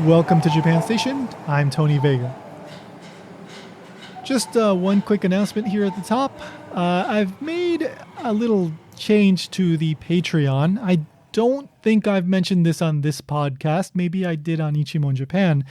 Welcome to Japan Station. I'm Tony Vega. Just one quick announcement here at the top. I've made a little change to the Patreon. I don't think I've mentioned this on this podcast. Maybe I did on Ichimon Japan.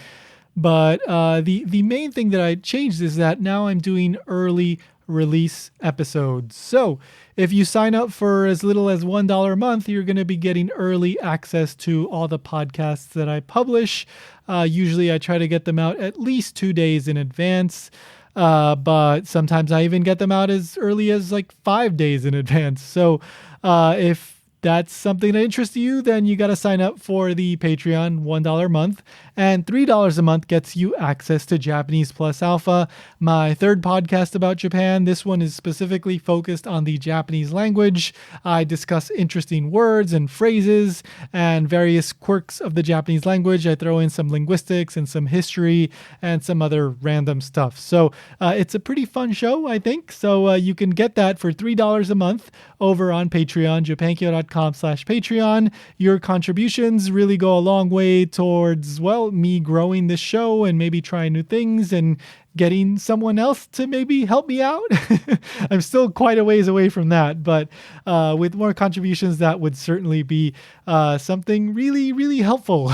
But the main thing that I changed is that now I'm doing early release episodes. So if you sign up for as little as $1 a month, you're going to be getting early access to all the podcasts that I publish. Usually I try to get them out at least 2 days in advance. But sometimes I even get them out as early as like 5 days in advance. So if that's something that interests you, then you got to sign up for the Patreon, $1 a month, and $3 a month gets you access to Japanese Plus Alpha, my third podcast about Japan. This one is specifically focused on the Japanese language. I discuss interesting words and phrases and various quirks of the Japanese language. I throw in some linguistics and some history and some other random stuff. So it's a pretty fun show, I think. So you can get that for $3 a month over on Patreon, japankyo.com/Patreon. Your contributions really go a long way towards, well, me growing this show and maybe trying new things and getting someone else to maybe help me out. I'm still quite a ways away from that, but with more contributions, that would certainly be something really, really helpful.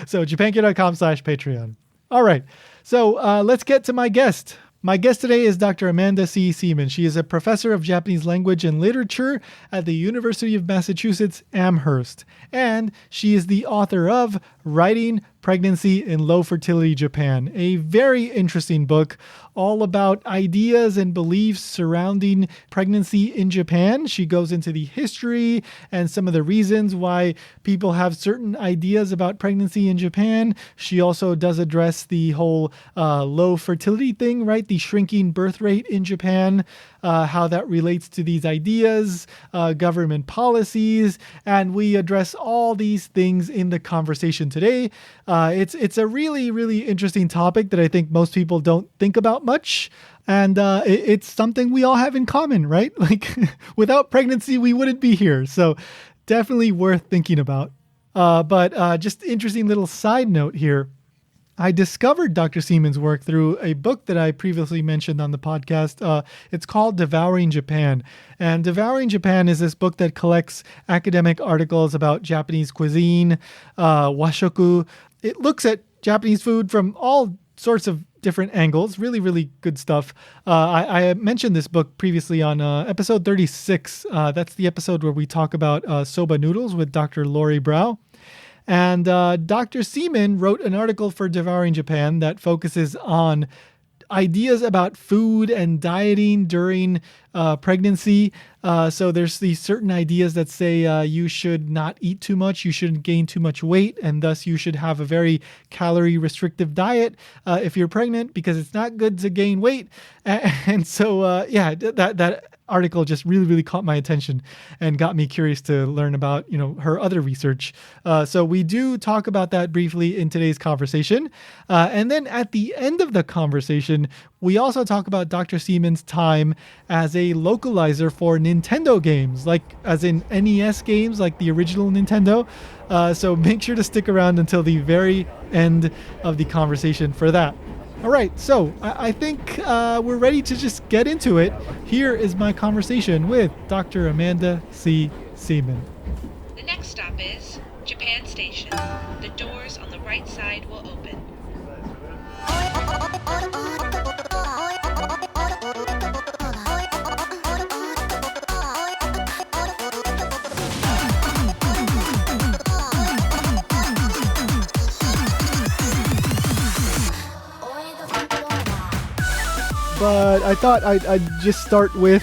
So japankyo.com/Patreon. All right. So let's get to my guest. My guest today is Dr. Amanda C. Seaman. She is a professor of Japanese language and literature at the University of Massachusetts, Amherst. And she is the author of Writing Pregnancy in Low-Fertility Japan, a very interesting book all about ideas and beliefs surrounding pregnancy in Japan. She goes into the history and some of the reasons why people have certain ideas about pregnancy in Japan. She also does address the whole low fertility thing, right? The shrinking birth rate in Japan, how that relates to these ideas, government policies, and we address all these things in the conversation today. It's a really, really interesting topic that I think most people don't think about much. And it's something we all have in common, right? Like without pregnancy, we wouldn't be here. So definitely worth thinking about. But just interesting little side note here. I discovered Dr. Seaman's work through a book that I previously mentioned on the podcast. It's called Devouring Japan. And Devouring Japan is this book that collects academic articles about Japanese cuisine, washoku. It looks at Japanese food from all sorts of different angles. Really, really good stuff. I mentioned this book previously on episode 36. That's the episode where we talk about soba noodles with Dr. Lori Brow. And Dr. Seaman wrote an article for Devouring Japan that focuses on ideas about food and dieting during pregnancy. So there's these certain ideas that say you should not eat too much, you shouldn't gain too much weight, and thus you should have a very calorie restrictive diet if you're pregnant because it's not good to gain weight. And so, that article just really, really caught my attention and got me curious to learn about, her other research. So we do talk about that briefly in today's conversation. And then at the end of the conversation, we also talk about Dr. Seaman's time as a localizer for Nintendo games, like as in NES games, like the original Nintendo. So make sure to stick around until the very end of the conversation for that. All right, so I think we're ready to just get into it. Here is my conversation with Dr. Amanda C. Seaman. The next stop is Japan Station. The doors on the right side will open. But I thought I'd just start with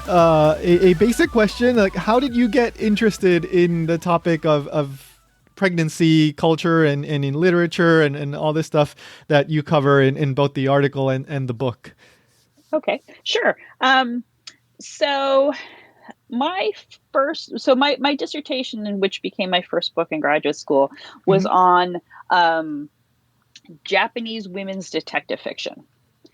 a basic question. Like, how did you get interested in the topic of pregnancy culture and in literature and all this stuff that you cover in both the article and the book? Okay, sure. So my dissertation, in which became my first book in graduate school, was on Japanese women's detective fiction.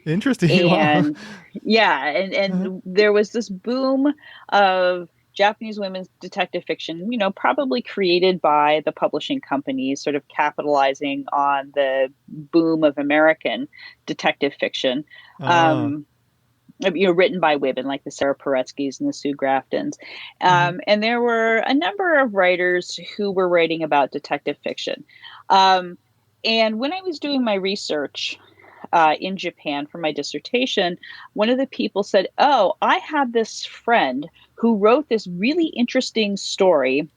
Interesting. And wow. yeah, and there was this boom of Japanese women's detective fiction, probably created by the publishing companies, sort of capitalizing on the boom of American detective fiction. Ah. Written by women like the Sarah Paretsky's and the Sue Graftons. Mhm. And there were a number of writers who were writing about detective fiction. Um, and when I was doing my research in Japan for my dissertation, one of the people said, "Oh, I have this friend who wrote this really interesting story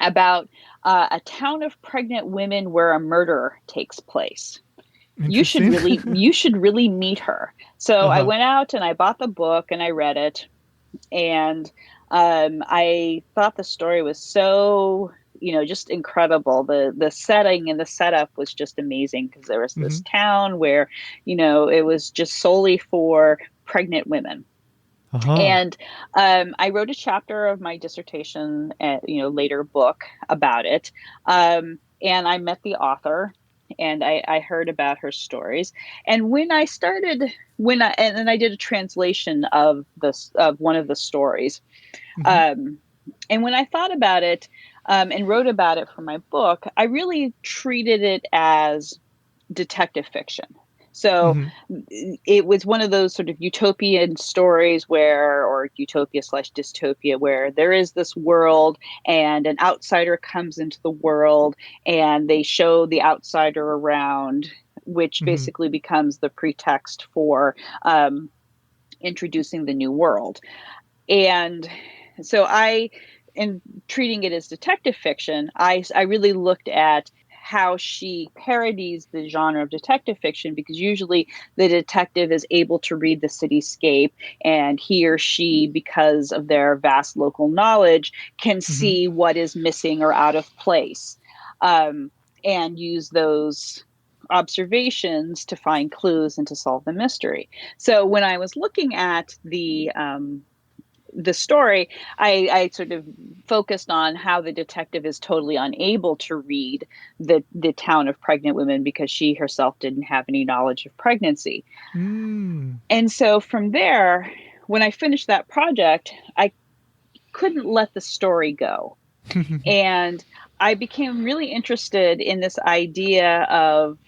about a town of pregnant women where a murder takes place. Interesting. You should really meet her." So I Uh-huh. went out and I bought the book and I read it, and I thought the story was so just incredible. The setting and the setup was just amazing because there was this Mhm. town where it was just solely for pregnant women. Uh-huh. And I wrote a chapter of my dissertation, later book about it. And I met the author, and I heard about her stories. And I did a translation of one of the stories. Mhm. Um, and when I thought about it, and wrote about it for my book, I really treated it as detective fiction. So Mhm. it was one of those sort of utopian stories or utopia slash dystopia, where there is this world and an outsider comes into the world and they show the outsider around, which Mhm. basically becomes the pretext for um, introducing the new world. And so in treating it as detective fiction, I really looked at how she parodies the genre of detective fiction, because usually the detective is able to read the cityscape, and he or she, because of their vast local knowledge, can Mhm. see what is missing or out of place, um, and use those observations to find clues and to solve the mystery. So when I was looking at the story, I sort of focused on how the detective is totally unable to read the town of pregnant women because she herself didn't have any knowledge of pregnancy. Mm. And so from there, when I finished that project, I couldn't let the story go. And I became really interested in this idea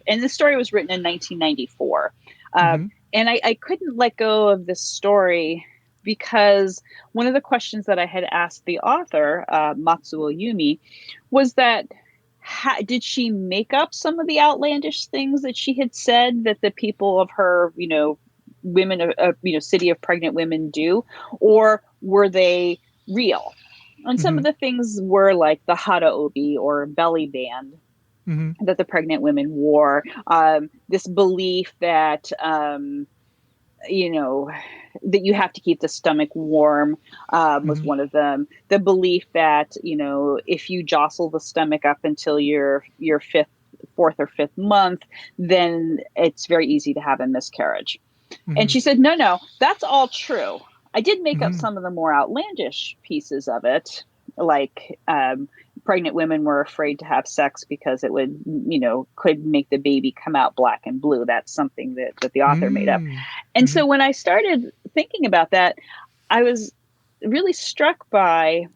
and the story was written in 1994. Uh, Mhm. and I couldn't let go of this story because one of the questions that I had asked the author, Matsuo Yumi, was that did she make up some of the outlandish things that she had said that the people of her, women, city of pregnant women do, or were they real? And some of Mhm. the things were like the hara obi, or belly band, Mhm. that the pregnant women wore. This belief that, you know, that you have to keep the stomach warm, was Mhm. one of them. The belief that, if you jostle the stomach up until your fourth or fifth month, then it's very easy to have a miscarriage. And Mhm. she said, no, that's all true. I did make up Mhm. some of the more outlandish pieces of it, like pregnant women were afraid to have sex because it would, could make the baby come out black and blue. That's something that the author made up. Mm. And so Mhm. when I started thinking about that, I was really struck by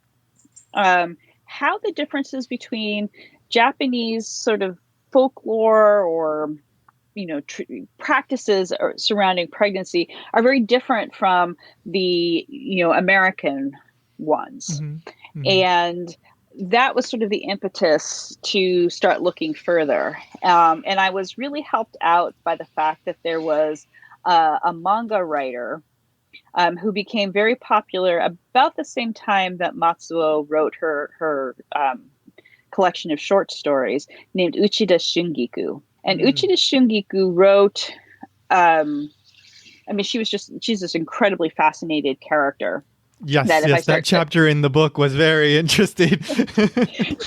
um, how the differences between Japanese sort of folklore or practices surrounding pregnancy are very different from the American ones. Mhm. Mhm. And that was sort of the impetus to start looking further. And I was really helped out by the fact that there was a manga writer who became very popular about the same time that Matsuo wrote her collection of short stories, named Uchida Shungiku. And Mm. Uchida Shungiku wrote, um, she's this incredibly fascinated character Yes, that if I yes, that start to, chapter in the book was very interesting.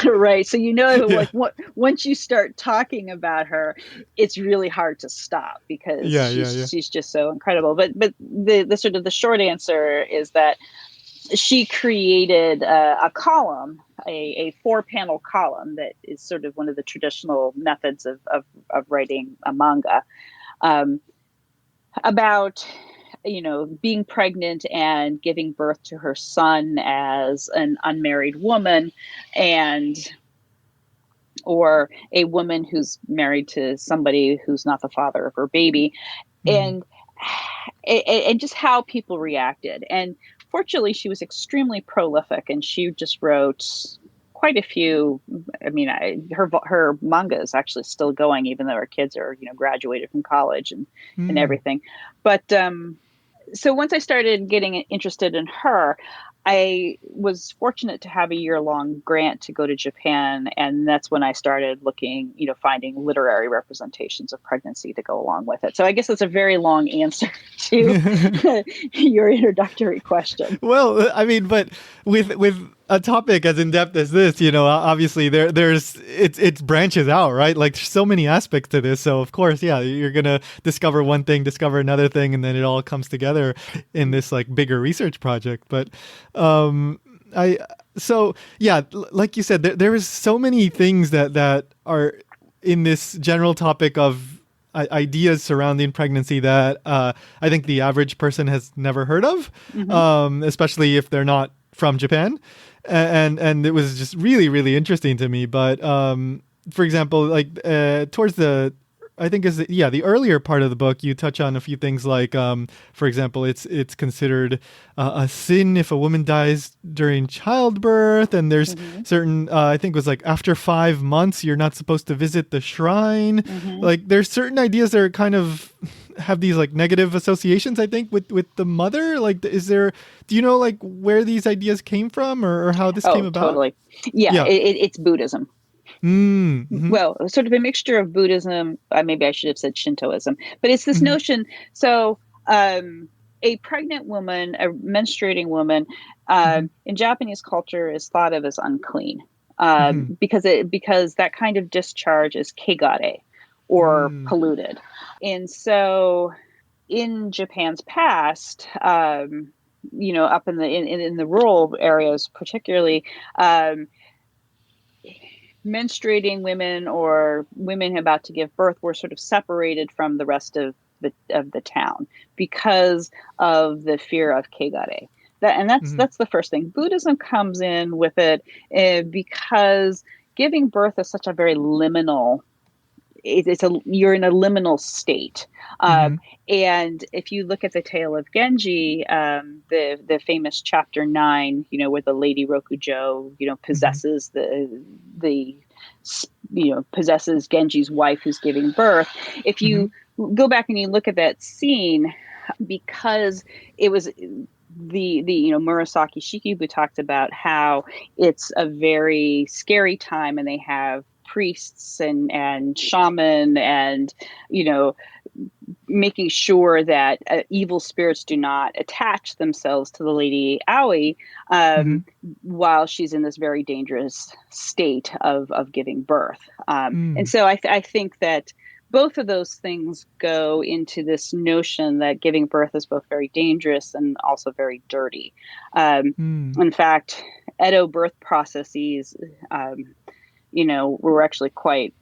right. So, Yeah. like once you start talking about her, it's really hard to stop because Yeah, yeah, yeah. she's just so incredible. But the sort of the short answer is that she created a column, a 4-panel column that is sort of one of the traditional methods of writing a manga, um, about being pregnant and giving birth to her son as an unmarried woman, and or a woman who's married to somebody who's not the father of her baby, Mm. and and just how people reacted. And fortunately, she was extremely prolific, and she just wrote quite a few. I mean, her manga is actually still going, even though her kids are graduated from college and Mm. everything. But so once I started getting interested in her, I was fortunate to have a year-long grant to go to Japan, and that's when I started looking, finding literary representations of pregnancy to go along with it. So I guess that's a very long answer to your introductory question. Well, I mean, but with a topic as in depth as this, obviously there's it branches out, right? Like there's so many aspects to this. So of course, yeah, you're gonna discover one thing, discover another thing, and then it all comes together in this like bigger research project. But I so yeah, like you said, there is so many things that are in this general topic of ideas surrounding pregnancy that I think the average person has never heard of, Mm-hmm. especially if they're not from Japan. And it was just really, really interesting to me. But for example, like towards the I think is the earlier part of the book, you touch on a few things like, for example, it's considered a sin if a woman dies during childbirth, and there's Mm-hmm. certain I think it was like after 5 months you're not supposed to visit the shrine. Mm-hmm. Like there's certain ideas that are kind of have these like negative associations. I think with the mother. Like, do you know like where these ideas came from or how this came Oh, about? totally. Yeah, Yeah. it's Buddhism. Mm-hmm. Well, sort of a mixture of Buddhism. Maybe I should have said Shintoism, but it's this Mm-hmm. notion. So, a pregnant woman, a menstruating woman, Mm-hmm. in Japanese culture is thought of as unclean, Mm-hmm. because that kind of discharge is kegare, or Mm. polluted. And so, in Japan's past, up in the rural areas, particularly. Menstruating women or women about to give birth were sort of separated from the rest of the town because of the fear of kegare. Mm-hmm. That's the first thing. Buddhism comes in with it because giving birth is such a very liminal. You're in a liminal state, Mm-hmm. and if you look at the tale of Genji, the famous chapter 9, where the Lady Rokujo, Mm-hmm. possesses the possesses Genji's wife who's giving birth. If Mm-hmm. you go back and you look at that scene, because it was the Murasaki Shikibu talked about how it's a very scary time, and they have priests and shaman, and making sure that evil spirits do not attach themselves to the Lady Aoi, Mm-hmm. while she's in this very dangerous state of giving birth. And Mm. so I think that both of those things go into this notion that giving birth is both very dangerous and also very dirty. Um, Mm. in fact, Edo birth processes, were actually quite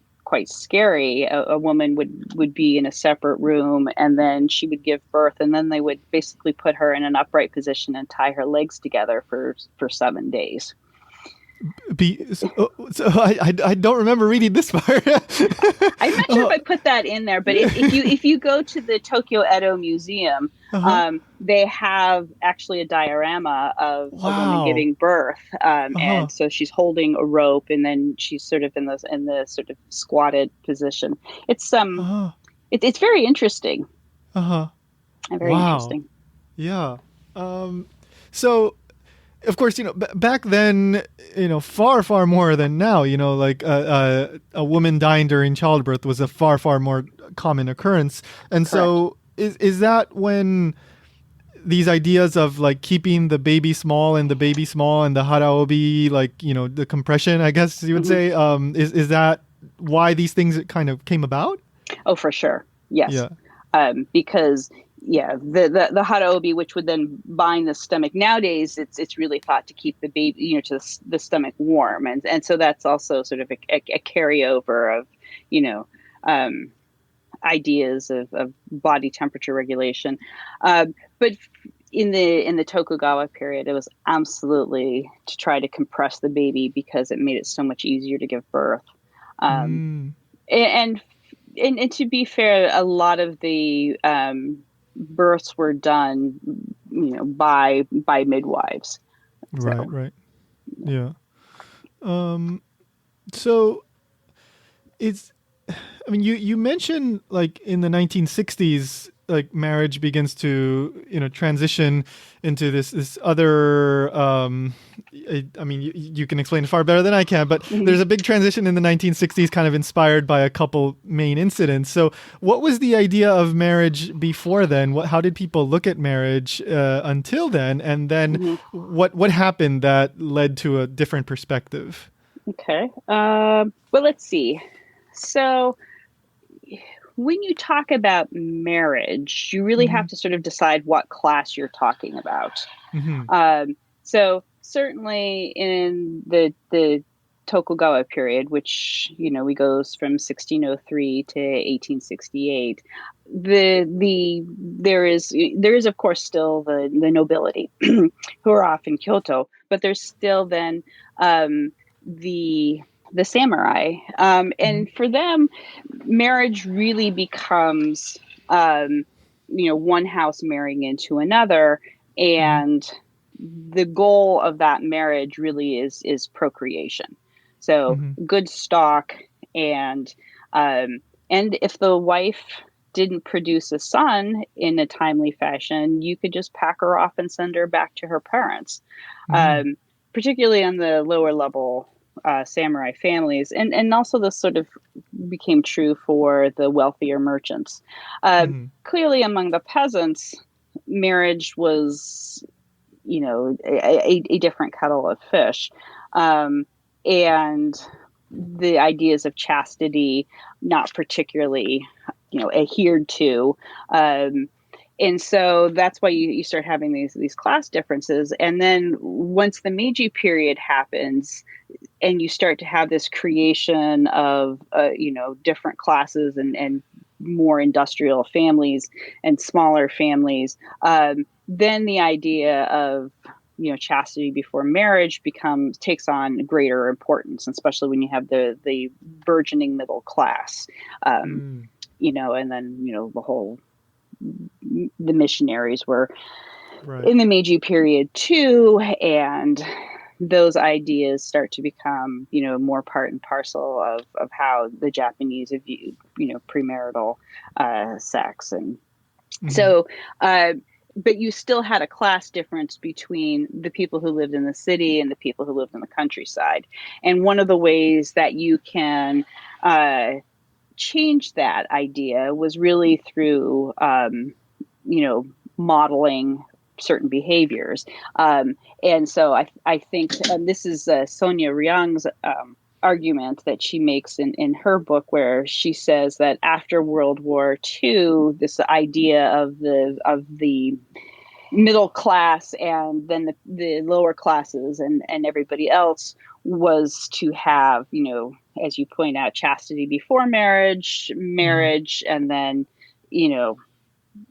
scary. A woman would be in a separate room, and then she would give birth, and then they would basically put her in an upright position and tie her legs together for 7 days. I don't remember reading this part. I'm not sure if Oh, I put that in there, but if you go to the Tokyo Edo Museum, uh-huh. they have actually a diorama of a woman Wow. giving birth, Uh-huh. and so she's holding a rope, and then she's sort of in the sort of squatted position. It's Uh-huh. it's very interesting Uh-huh. and very Wow. interesting. Yeah. Um so of course, back then, far, far more than now, like a woman dying during childbirth was a far, far more common occurrence. And Correct. so is that when these ideas of like keeping the baby small and the baby small and the haraobi, like, the compression, I guess you would Hmm. say, is that why these things kind of came about? Oh, for sure. Yes. Yeah. Because yeah, the haraobi, which would then bind the stomach. Nowadays, it's really thought to keep the baby, to the stomach warm, and so that's also sort of a carryover of, you know, um, ideas of body temperature regulation. But in the Tokugawa period, it was absolutely to try to compress the baby because it made it so much easier to give birth. Um, Mm, and, and to be fair, a lot of the births were done, by midwives. right, So right. Yeah. Um, so it's, I mean, you mentioned like in the 1960s, like marriage begins to transition into this other. I mean, you can explain it far better than I can, but mhm. there's a big transition in the 1960s, kind of inspired by a couple main incidents. So, what was the idea of marriage before then? How did people look at marriage until then, and then Mhm. what happened that led to a different perspective? Okay. Well, let's see. So when you talk about marriage, you really Mm-hmm. have to sort of decide what class you're talking about. Mm-hmm. So certainly in the Tokugawa period, which we goes from 1603 to 1868, there is of course still the nobility who are off in Kyoto, but there's still then the the samurai, Mm-hmm. and for them, marriage really becomes one house marrying into another, Mm-hmm. and the goal of that marriage really is procreation. So Mm-hmm. good stock, and and if the wife didn't produce a son in a timely fashion, you could just pack her off and send her back to her parents. Mm-hmm. um, Particularly on the lower level samurai families, and also this sort of became true for the wealthier merchants. Mm-hmm. Clearly, among the peasants, marriage was, a different kettle of fish. Um, and the ideas of chastity not particularly, adhered to. Um, and so that's why you start having these class differences. And then once the Meiji period happens, and you start to have this creation of different classes and more industrial families and smaller families, then the idea of chastity before marriage takes on greater importance, especially when you have the burgeoning middle class. um, Mm-hmm. and then the missionaries were Right. in the Meiji period too, and those ideas start to become, more part and parcel of how the Japanese viewed, premarital sex. And Mm-hmm. so, uh, but you still had a class difference between the people who lived in the city and the people who lived in the countryside. And one of the ways that you can change that idea was really through, you know, modeling certain behaviors. And so I think, and this is Sonia Ryang's argument that she makes in her book, where she says that after World War II, this idea of the middle class and then the lower classes and everybody else was to have, as you point out, chastity before marriage, Mm-hmm. marriage, and then, you know,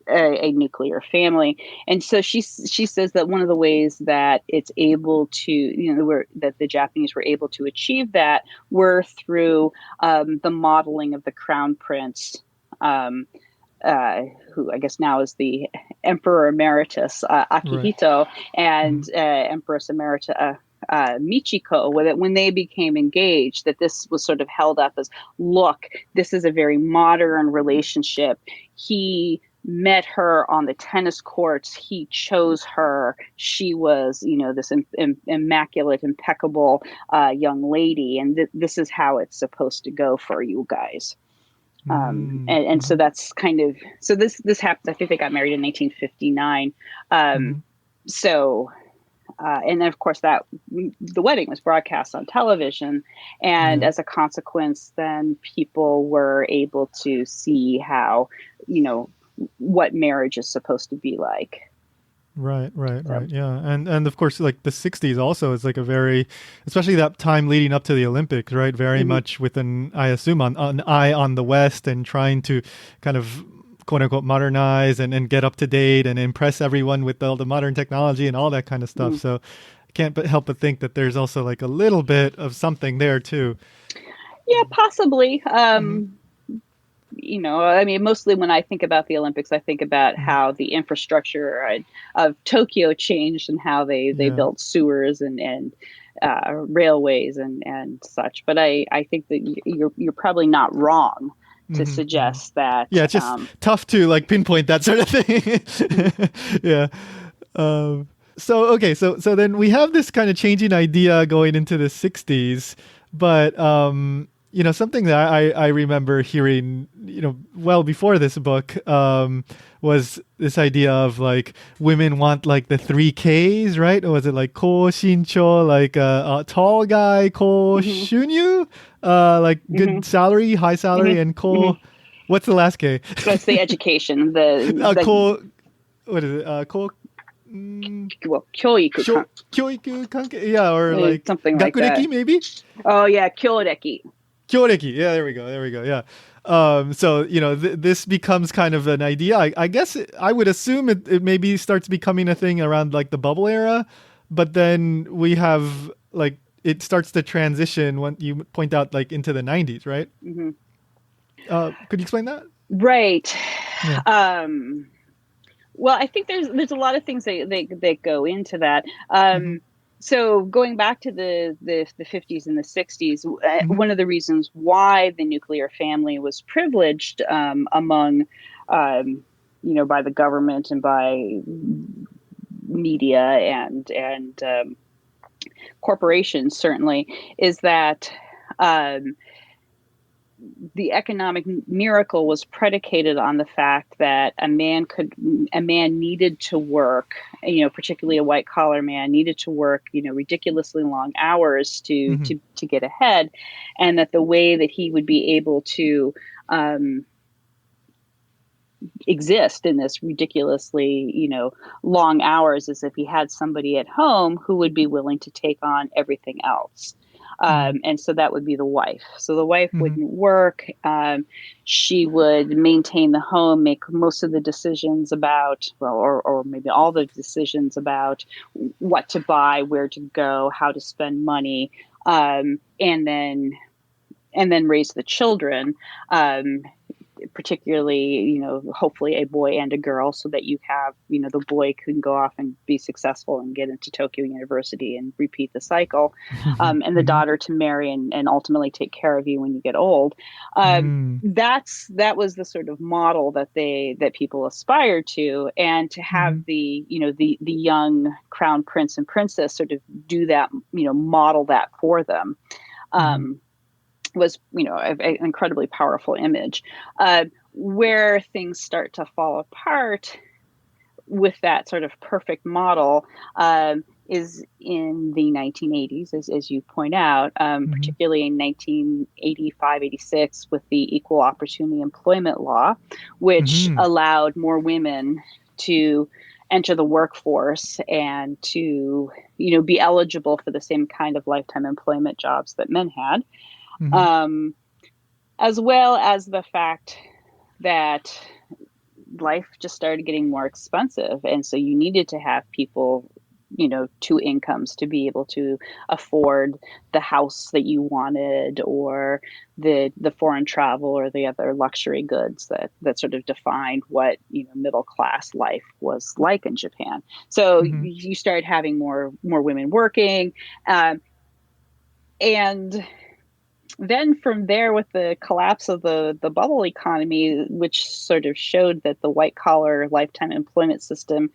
a nuclear family. And so she says that one of the ways that it's able to, that the Japanese were able to achieve that were through the modeling of the crown prince, um, who I guess now is the Emperor Emeritus Right. Akihito, Mm-hmm. and Empress Emerita Michiko, when they became engaged, that this was sort of held up as, look, this is a very modern relationship. He met her on the tennis courts. He chose her. She was, this immaculate, impeccable young lady, and this is how it's supposed to go for you guys. And so Mm-hmm. that's kind of, so this happens. I think they got married in 1959. Um, Mm-hmm. so and then of course that the wedding was broadcast on television, and Yeah. as a consequence, then people were able to see how, what marriage is supposed to be like. So, Yeah. And of course, like the 60s also is like a very, especially that time leading up to the Olympics, right? Very mhm, much with I assume, an eye on the West and trying to kind of quote unquote modernize and get up to date and impress everyone with all the modern technology and all that kind of stuff. mhm. So I can't but help but think that there's also like a little bit of something there too. Yeah, possibly. Hmm. I mean, mostly when I think about the Olympics, I think about Hmm. how the infrastructure of Tokyo changed and how they Yeah. built sewers and railways and such. But I think that you're probably not wrong to Hmm. Hmm. suggest that. Yeah, it's just tough to like pinpoint that sort of Mhm, thing. Yeah. So okay, so then we have this kind of changing idea going into the 60s, but something that I remember hearing, well before this book, was this idea of like women want like the 3Ks, right? Or was it like ko shincho, like a tall guy, ko mhm, shunyu, like mhm, good salary, high salary, mhm, and mhm. ko, what's the last K? That's the education, Ko, what is it? Ko, mm, well, kyoiku, Kyoiku kanke, yeah, or like something like that. gakureki maybe? Oh yeah, kyoreki. Kyoreki, yeah, there we go, yeah. So this becomes kind of an idea. I guess I would assume it maybe starts becoming a thing around like the bubble era, but then we have like it starts to transition when you point out like into the 90s, right? Hmm. Could you explain that? Right. Yeah. Um, well, I think there's a lot of things that go into that. Mm-hmm. So going back to the 50s and the 60s, Mm-hmm. one of the reasons why the nuclear family was privileged among, by the government and by media and corporations certainly is that. Um, the economic miracle was predicated on the fact that a man needed to work, particularly a white collar man needed to work, ridiculously long hours to Mm-hmm. to get ahead, and that the way that he would be able to um, exist in this ridiculously, long hours is if he had somebody at home who would be willing to take on everything else. Mm-hmm. And so that would be the wife. So the wife Mm-hmm. wouldn't work. She would maintain the home, make most of the decisions about, well, or maybe all the decisions about what to buy, where to go, how to spend money, and then raise the children. Um, Particularly, hopefully a boy and a girl, so that you have, the boy can go off and be successful and get into Tokyo University and repeat the cycle, and the Mm-hmm. daughter to marry and ultimately take care of you when you get old. Mm-hmm. That was the sort of model that people aspired to, and to have Mm-hmm. the young crown prince and princess sort of do that, model that for them. Mm-hmm. Was an incredibly powerful image. Where things start to fall apart with that sort of perfect model is in the 1980s, as you point out, Mm-hmm. particularly in 1985, 86, with the Equal Opportunity Employment Law, which Mm-hmm. allowed more women to enter the workforce and to be eligible for the same kind of lifetime employment jobs that men had, Mm-hmm. um, as well as the fact that life just started getting more expensive. And so you needed to have people, two incomes to be able to afford the house that you wanted, or the foreign travel, or the other luxury goods that sort of defined what, middle class life was like in Japan. So Mm-hmm. you started having more women working. And then from there, with the collapse of the bubble economy, which sort of showed that the white collar lifetime employment system,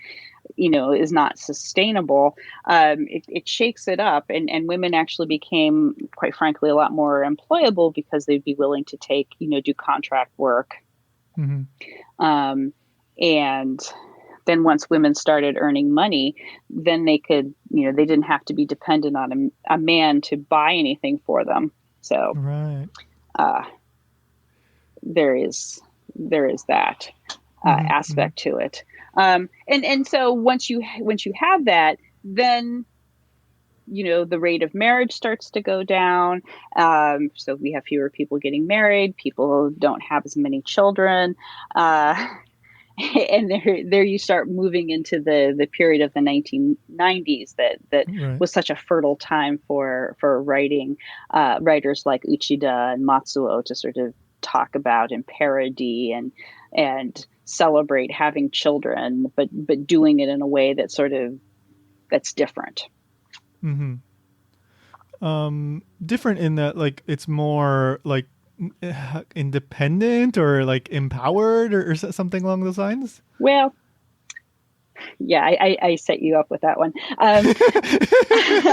is not sustainable, it shakes it up, and women actually became, quite frankly, a lot more employable, because they'd be willing to take, do contract work. Mm-hmm. Um, and then once women started earning money, then they could, they didn't have to be dependent on a man to buy anything for them. So Right. uh, there is that. Mm-hmm. aspect to it. And so once you have that, then the rate of marriage starts to go down. So we have fewer people getting married. People don't have as many children. And there you start moving into the period of the 1990s that Right. was such a fertile time for writing, writers like Uchida and Matsuo to sort of talk about and parody and celebrate having children, but doing it in a way that's different. Mm-hmm. Different in that like it's more like independent or like empowered or something along those lines. Well, yeah, I set you up with that one.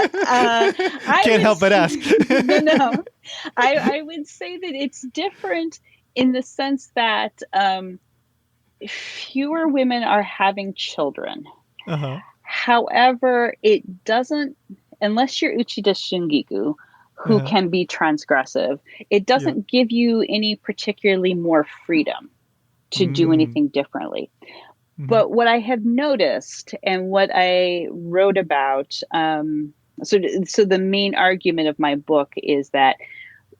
I Can't help was but ask. no. I would say that it's different in the sense that fewer women are having children. Uh-huh. However, it doesn't, unless you're Uchida Shingiku, who Uh-huh. can be transgressive, it Yeah. doesn't give you any particularly more freedom to do Mm. anything differently. Mm-hmm. But what I have noticed and what I wrote about, so the main argument of my book is that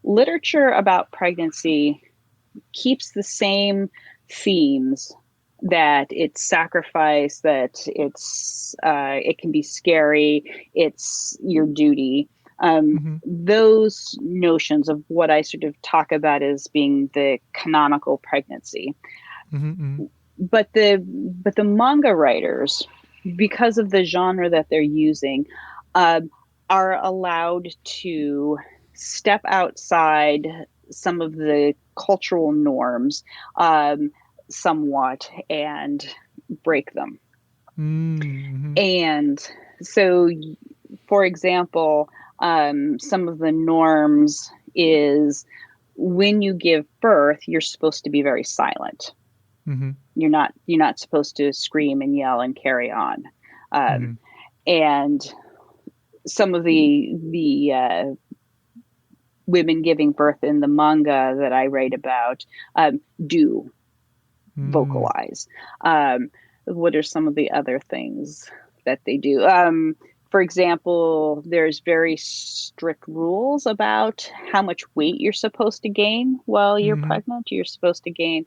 literature about pregnancy keeps the same themes, that it's sacrifice, that it can be scary, it's your duty. Mm-hmm. Those notions of what I sort of talk about as being the canonical pregnancy. Mm-hmm. But the manga writers, because of the genre that they're using, um, are allowed to step outside some of the cultural norms, somewhat, and break them. Mm-hmm. And so, for example, some of the norms is when you give birth, you're supposed to be very silent. Mm-hmm. You're not supposed to scream and yell and carry on. Um, Mm-hmm. and some of the women giving birth in the manga that I write about do Mm. vocalize. What are some of the other things that they do? For example, there's very strict rules about how much weight you're supposed to gain while you're Mm-hmm. pregnant. You're supposed to gain,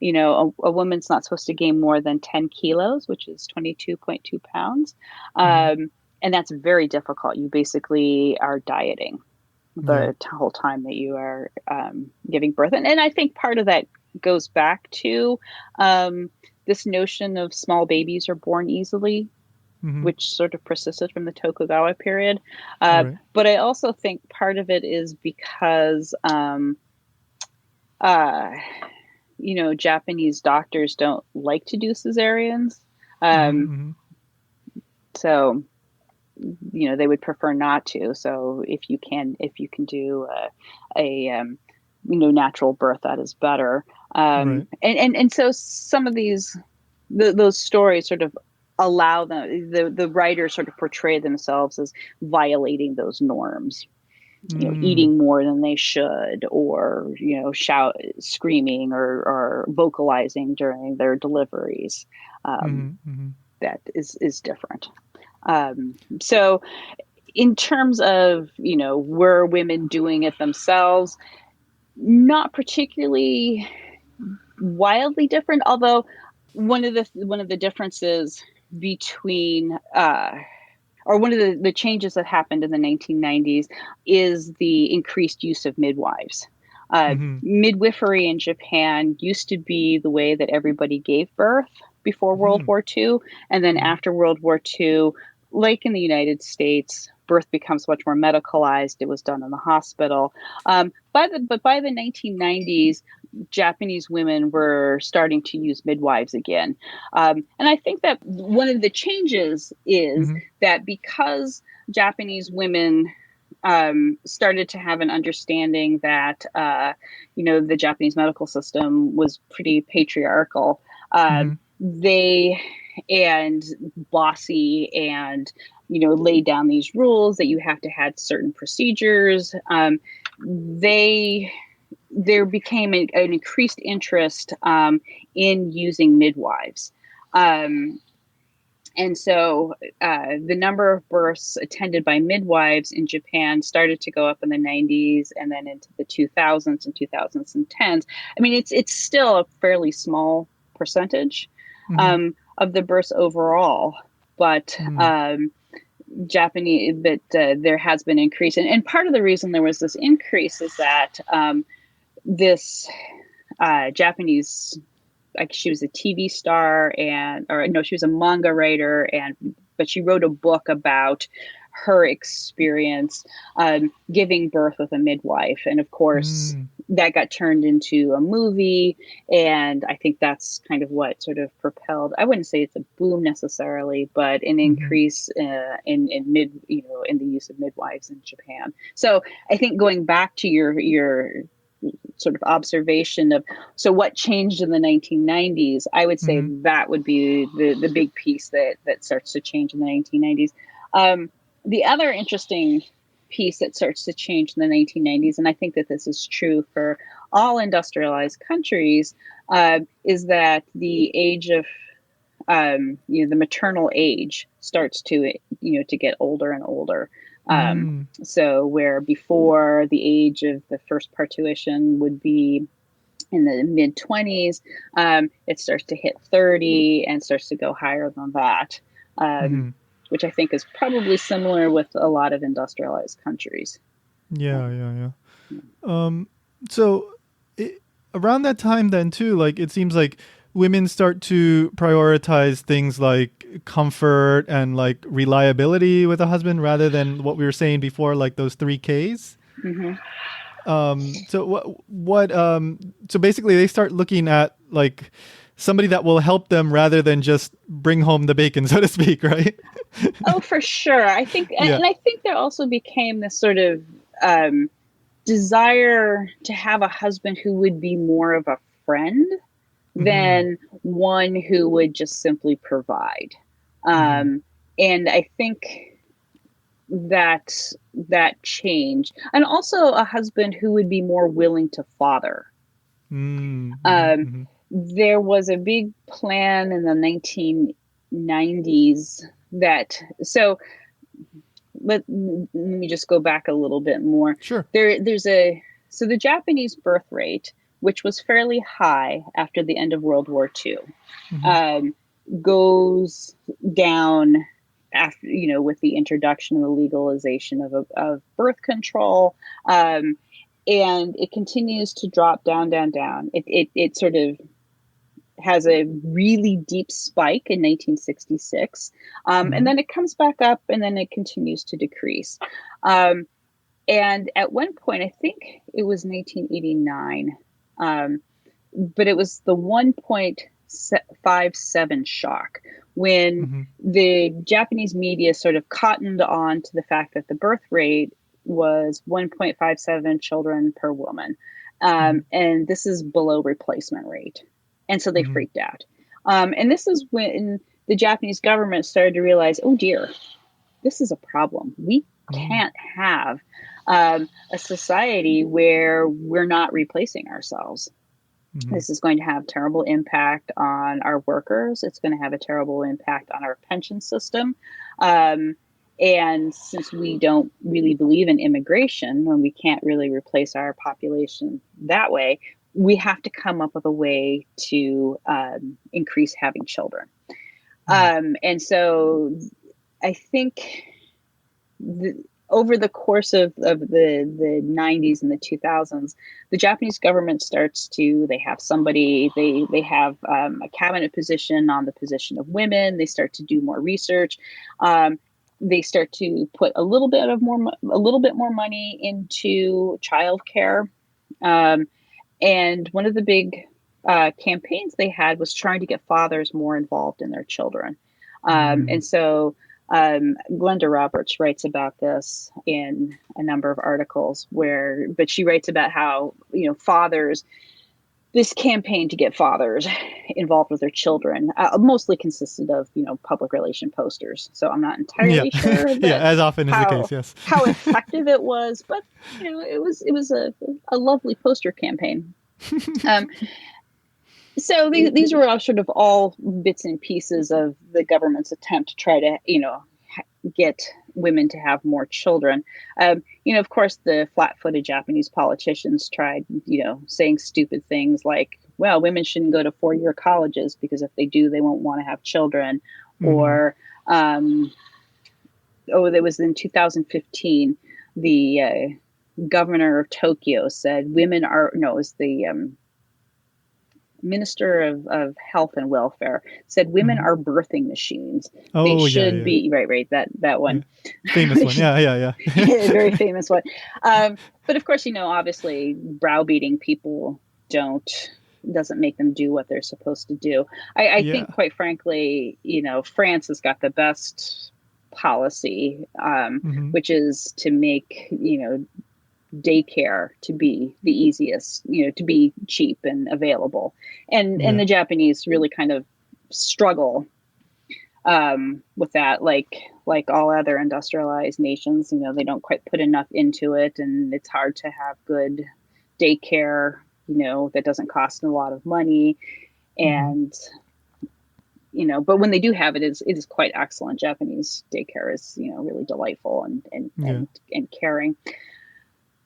a woman's not supposed to gain more than 10 kilos, which is 22.2 pounds. Mm-hmm. And that's very difficult. You basically are dieting Yeah. the whole time that you are giving birth. And I think part of that goes back to this notion of small babies are born easily, Mm-hmm. which sort of persisted from the Tokugawa period. Right. But I also think part of it is because, uh, Japanese doctors don't like to do cesareans. Mm-hmm. Um, Mm-hmm. so, they would prefer not to. So if you can do a natural birth, that is better. Right. And so some of those stories sort of allow the writers sort of portray themselves as violating those norms, Mm. eating more than they should, or screaming or vocalizing during their deliveries. Mm-hmm. Mm-hmm. That is different. So in terms of were women doing it themselves, not particularly wildly different, although one of the differences between or one of the changes that happened in the 1990s is the increased use of midwives. Mm-hmm. Midwifery in Japan used to be the way that everybody gave birth before World Mm-hmm. War II. And then Mm-hmm. after World War II, like in the United States, birth becomes much more medicalized. It was done in the hospital. But by the 1990s, Japanese women were starting to use midwives again. And I think that one of the changes is Mm-hmm. that because Japanese women started to have an understanding that the Japanese medical system was pretty patriarchal. Mm-hmm. They and bossy, and laid down these rules that you have to have certain procedures. They there became an increased interest in using midwives. Um, and so the number of births attended by midwives in Japan started to go up in the 90s and then into the 2000s and 2010s. I mean, it's still a fairly small percentage Mm-hmm. of the births overall, but Mm-hmm. Japanese, but there has been increase. And part of the reason there was this increase is that this Japanese, like she was a TV star or no, she was a manga writer, but she wrote a book about her experience giving birth with a midwife, and of course Mm-hmm. that got turned into a movie, and I think that's kind of what sort of propelled. I wouldn't say it's a boom necessarily, but an Mm-hmm. increase in the use of midwives in Japan. So I think going back to your sort of observation of so what changed in the 1990s, I would say Mm-hmm. that would be the big piece that starts to change in the 1990s. The other interesting piece that starts to change in the 1990s, and I think that this is true for all industrialized countries, is that the age of the maternal age starts to get older and older. Mm-hmm. So where before the age of the first parturition would be in the mid 20s, it starts to hit 30 and starts to go higher than that, um, Mm-hmm. which I think is probably similar with a lot of industrialized countries. Yeah, yeah, yeah. So it, around that time then too, like it seems like women start to prioritize things like comfort and like reliability with a husband rather than what we were saying before, like those 3Ks. Hmm. So so basically they start looking at like somebody that will help them rather than just bring home the bacon, so to speak, right? Oh, for sure. I think, Yeah. and I think there also became this sort of desire to have a husband who would be more of a friend Mm-hmm. than one who would just simply provide. Mm-hmm. And I think that changed, and also a husband who would be more willing to father. Mm-hmm. Um, Mm-hmm. there was a big plan in the 1990s that so let me just go back a little bit more. Sure. There's a so the Japanese birth rate, which was fairly high after the end of World War II, Mm-hmm. um, goes down after with the introduction and the legalization of birth control, and it continues to drop down. It sort of has a really deep spike in 1966, and Mm-hmm. then it comes back up, and then it continues to decrease. Um, and at one point, I think it was 1989, um, but it was the 1.57 shock when Mm-hmm. the Japanese media sort of cottoned on to the fact that the birth rate was 1.57 children per woman. Mm-hmm. And this is below replacement rate. And so they Mm-hmm. freaked out. And this is when the Japanese government started to realize, oh dear, this is a problem. We Mm-hmm. can't have a society where we're not replacing ourselves. Mm-hmm. This is going to have terrible impact on our workers. It's going to have a terrible impact on our pension system. Um, and since we don't really believe in immigration and we can't really replace our population that way, we have to come up with a way to increase having children. And so I think the, over the course of the 90s and the 2000s, the Japanese government starts to, they have somebody, they have a cabinet position on the position of women. They start to do more research. They start to put a little bit more money into childcare. Um, and one of the big campaigns they had was trying to get fathers more involved in their children. Mm-hmm. And so Glenda Roberts writes about this in a number of articles but she writes about how, fathers this campaign to get fathers involved with their children mostly consisted of, public relation posters. So I'm not Yeah. entirely sure Yeah, that as often is the how case, yes. how effective it was, but it was a lovely poster campaign. Um, so these were all sort of all bits and pieces of the government's attempt to try to, get women to have more children. Of course, the flat-footed Japanese politicians tried, saying stupid things like, well, women shouldn't go to four-year colleges because if they do, they won't want to have children. Mm-hmm. Or, that was in 2015, the governor of Tokyo said women are, no, it was the Minister of Health and Welfare said women Mm-hmm. are birthing machines. They Oh, yeah, should yeah. be right. That Yeah. one, Famous one. Yeah, yeah, yeah. very famous one. But of course, obviously, browbeating people doesn't make them do what they're supposed to do. I Yeah. think, quite frankly, France has got the best policy, Mm-hmm. which is to make daycare to be the easiest, to be cheap and available. And Yeah. the Japanese really kind of struggle with that, like all other industrialized nations. They don't quite put enough into it, and it's hard to have good daycare, that doesn't cost a lot of money. Mm-hmm. And but when they do have it, it is quite excellent. Japanese daycare is really delightful Yeah. and caring.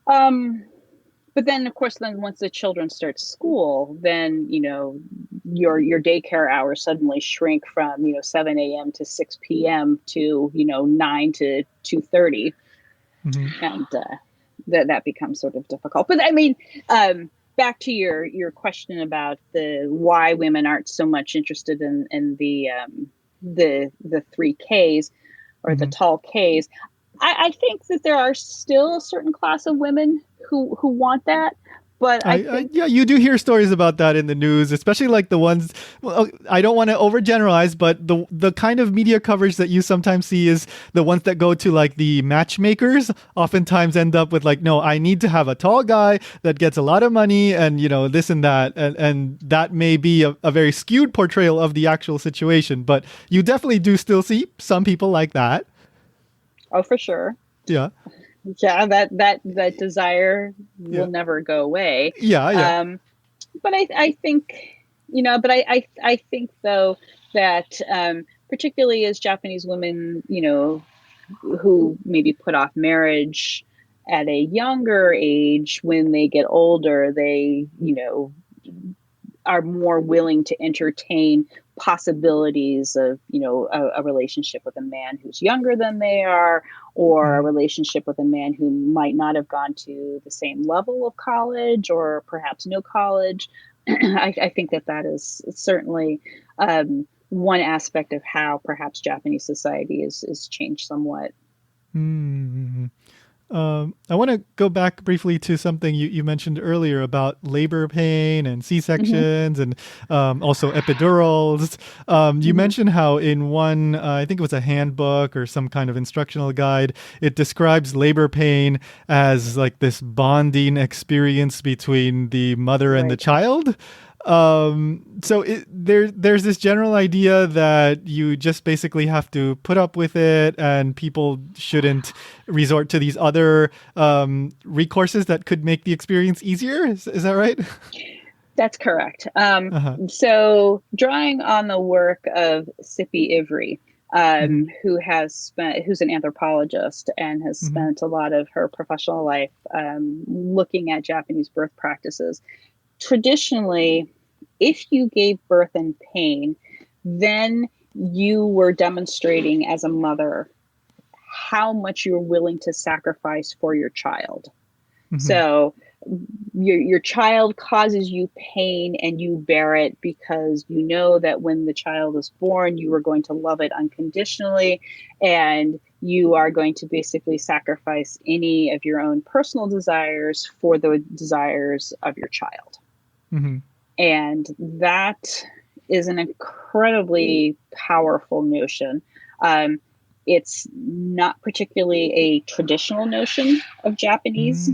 But then, of course, once the children start school, then your daycare hours suddenly shrink from 7 a.m. to 6 p.m. to 9 to 2:30, Mm-hmm. and that becomes sort of difficult. But I mean, back to your question about the why women aren't so much interested in the 3Ks or the Mm-hmm. tall Ks. I think that there are still a certain class of women who want that, but I think Yeah, you do hear stories about that in the news, especially like the ones. Well, I don't want to overgeneralize, but the kind of media coverage that you sometimes see is the ones that go to like the matchmakers. Oftentimes end up with like, no, I need to have a tall guy that gets a lot of money, and this and that, and that may be a very skewed portrayal of the actual situation. But you definitely do still see some people like that. oh, for sure. Yeah, Yeah, that desire yeah, will never go away. yeah, yeah. But I think, but I think though that particularly as Japanese women, who maybe put off marriage at a younger age, when they get older, they, are more willing to entertain possibilities of a relationship with a man who's younger than they are, or a Mm-hmm. relationship with a man who might not have gone to the same level of college or perhaps no college. I think that is certainly one aspect of how perhaps Japanese society is changed somewhat. Mm-hmm. I want to go back briefly to something you mentioned earlier about labor pain and Hmm. C-sections and also epidurals. You Hmm. mentioned how in one, I think it was a handbook or some kind of instructional guide, it describes labor pain as like this bonding experience between the mother and the Right. child. So there's this general idea that you just basically have to put up with it, and people shouldn't resort to these other recourses that could make the experience easier. Is that right? That's correct. Uh-huh. So, drawing on the work of Sippy Ivry, Mm-hmm. who's an anthropologist and has Mm-hmm. spent a lot of her professional life looking at Japanese birth practices. Traditionally, if you gave birth in pain, then you were demonstrating as a mother how much you're willing to sacrifice for your child. Mm-hmm. So your child causes you pain and you bear it because you know that when the child is born, you are going to love it unconditionally, and you are going to basically sacrifice any of your own personal desires for the desires of your child. Mm-hmm. And that is an incredibly powerful notion. Um, it's not particularly a traditional notion of Japanese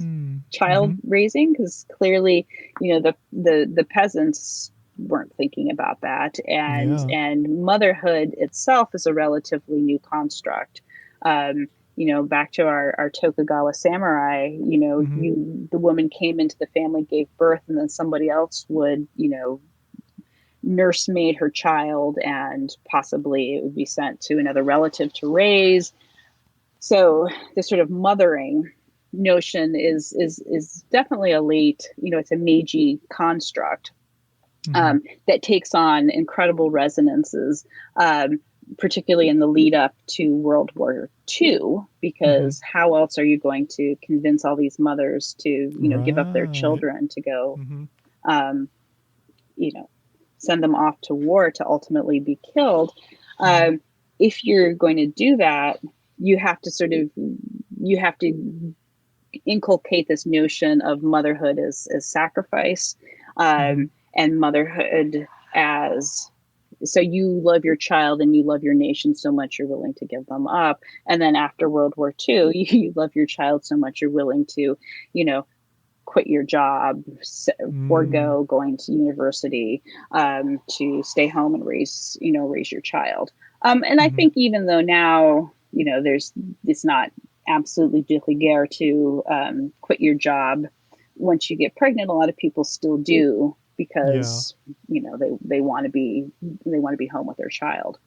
child raising, because clearly, the peasants weren't thinking about that, Yeah. and motherhood itself is a relatively new construct. Back to our Tokugawa samurai, Hmm. the woman came into the family, gave birth, and then somebody else would, nursemaid her child, and possibly it would be sent to another relative to raise. So this sort of mothering notion is definitely a late, it's a Meiji construct, Hmm. that takes on incredible resonances, particularly in the lead up to World War II, Hmm. because how else are you going to convince all these mothers to, give up their Right. children to go, Hmm. um, you know, send them off to war to ultimately be killed. Hmm. Um, if you're going to do that, you have to you have to inculcate this notion of motherhood as sacrifice, Hmm. and motherhood as, so you love your child and you love your nation so much you're willing to give them up. And then after World War II, you love your child so much you're willing to, you know, quit your job, Mm. forego going to university, to stay home and raise your child. And I Hmm. think even though now, it's not absolutely de rigueur to, quit your job once you get pregnant, a lot of people still do, Yeah. because they want to be home with their child.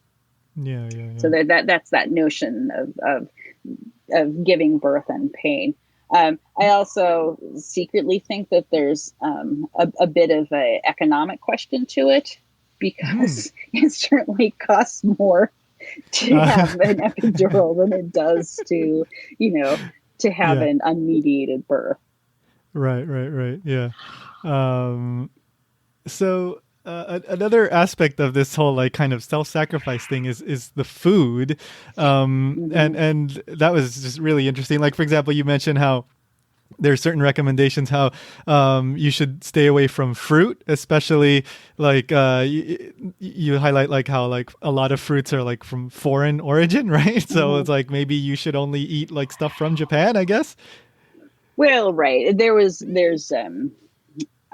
Yeah. Yeah. So Yeah. that's that notion of giving birth and pain. I also secretly think that there's, a bit of a economic question to it, Hmm. because it certainly costs more to Uh, have an epidural than it does you know, to have yeah. an unmediated birth. Right. Right. Right. Yeah. Um, so another aspect of this whole like kind of self-sacrifice thing is the food, Hmm. and that was just really interesting. Like for example, you mentioned how there are certain recommendations how you should stay away from fruit, especially like you highlight like how like a lot of fruits are like from foreign origin, right? So Hmm. it's like maybe you should only eat like stuff from Japan, I guess. Well, right. There's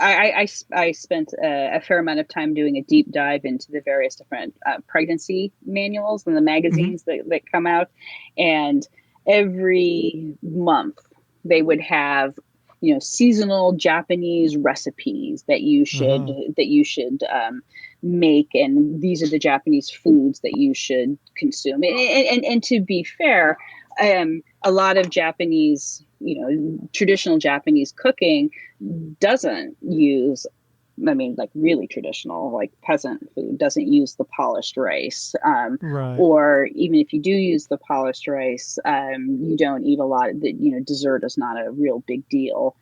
I spent a fair amount of time doing a deep dive into the various different, pregnancy manuals and the Hmm. magazines that come out, and every month they would have, seasonal Japanese recipes Uh-huh. that you should, make, and these are the Japanese foods that you should consume. And to be fair, a lot of Japanese, traditional Japanese cooking doesn't use, I mean, like really traditional, like peasant food doesn't use the polished rice. Right. Or even if you do use the polished rice, you don't eat a lot of the, dessert is not a real big deal.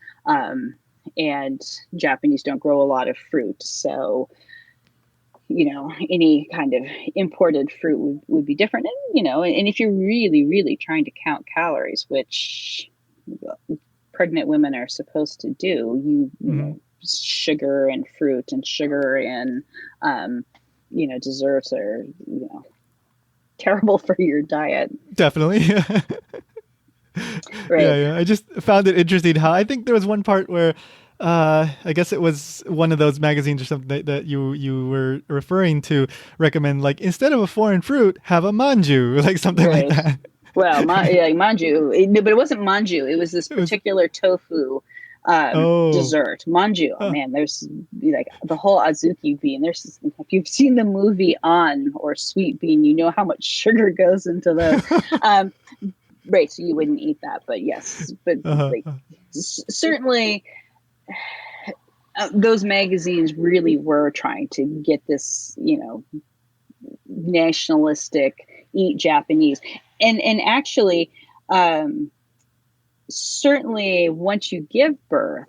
And Japanese don't grow a lot of fruit. So, any kind of imported fruit would be different. And, and if you're really, really trying to count calories, which pregnant women are supposed to do, Hmm. sugar and fruit and sugar and, desserts are, terrible for your diet. Definitely. Yeah, Right. yeah. I just found it interesting how I think there was one part where I guess it was one of those magazines or something that you were referring to recommend like instead of a foreign fruit, have a manju, like something like Right. that. Well, yeah, manju, no, but it wasn't manju. It was this It was particular tofu, oh dessert. Manju. Oh uh, man, there's like the whole azuki bean. If you've seen the movie On or Sweet Bean, you know how much sugar goes into those. Um, right. So you wouldn't eat that, but yes, but uh, like certainly, those magazines really were trying to get this, nationalistic, eat Japanese, and actually, um, certainly once you give birth,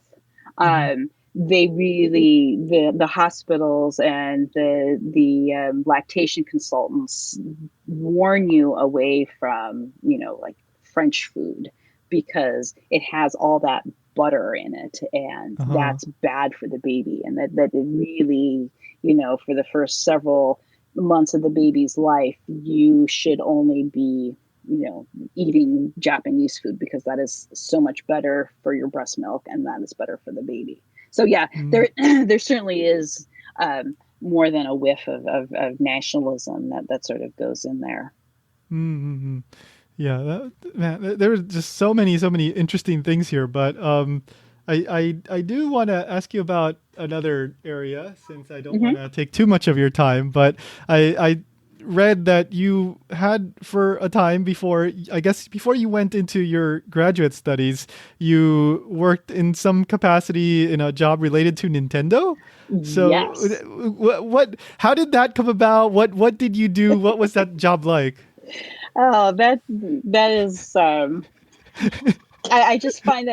mhm, they really, the hospitals and the lactation consultants warn you away from, like French food, because it has all that butter in it, and uh-huh. that's bad for the baby, and that it really, for the first several months of the baby's life, you should only be eating Japanese food, because that is so much better for your breast milk and that is better for the baby. So yeah, there certainly is more than a whiff of nationalism that sort of goes in there. Mm-hmm. Yeah, man, there were just so many interesting things here. But I do want to ask you about another area, since I don't want to take too much of your time. But I read that you had, for a time before you went into your graduate studies, you worked in some capacity in a job related to Nintendo. So Yes. how did that come about? What did you do? What was that job like? Oh, that is. I just find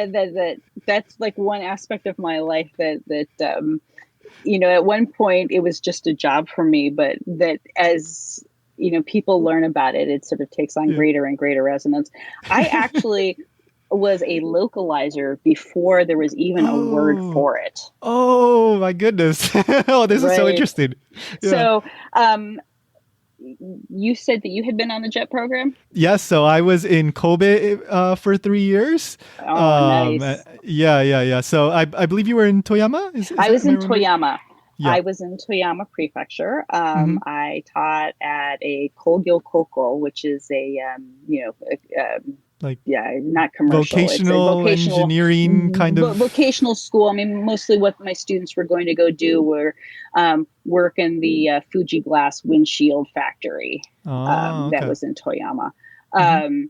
that's like one aspect of my life that at one point it was just a job for me, but that as people learn about it, it sort of takes on Yeah. greater and greater resonance. I actually was a localizer before there was even a word for it. Oh my goodness. Oh, this is so Right. interesting. Yeah. So, you said that you had been on the JET program? Yes, so I was in Kobe for 3 years. Oh, nice. Yeah. So I believe you were in Toyama. I was am I in remembering? Toyama. Yeah. I was in Toyama Prefecture. Mm-hmm. I taught at a Kogyo Koko, which is Like not commercial. It's a vocational engineering kind of. vocational school. I mean, mostly what my students were going to go do were work in the Fuji glass windshield factory that Okay. was in Toyama. Mm-hmm.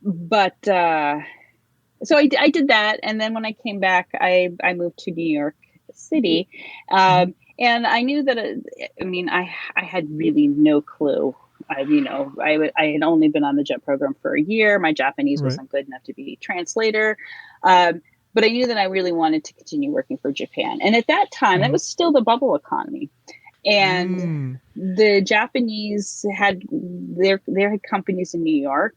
But so I did that, and then when I came back, I moved to New York City, Mm-hmm. and I knew that. I had really no clue. I had only been on the JET program for a year. My Japanese Right. wasn't good enough to be a translator, but I knew that I really wanted to continue working for Japan. And at that time, that was still the bubble economy. And the Japanese had their companies in New York,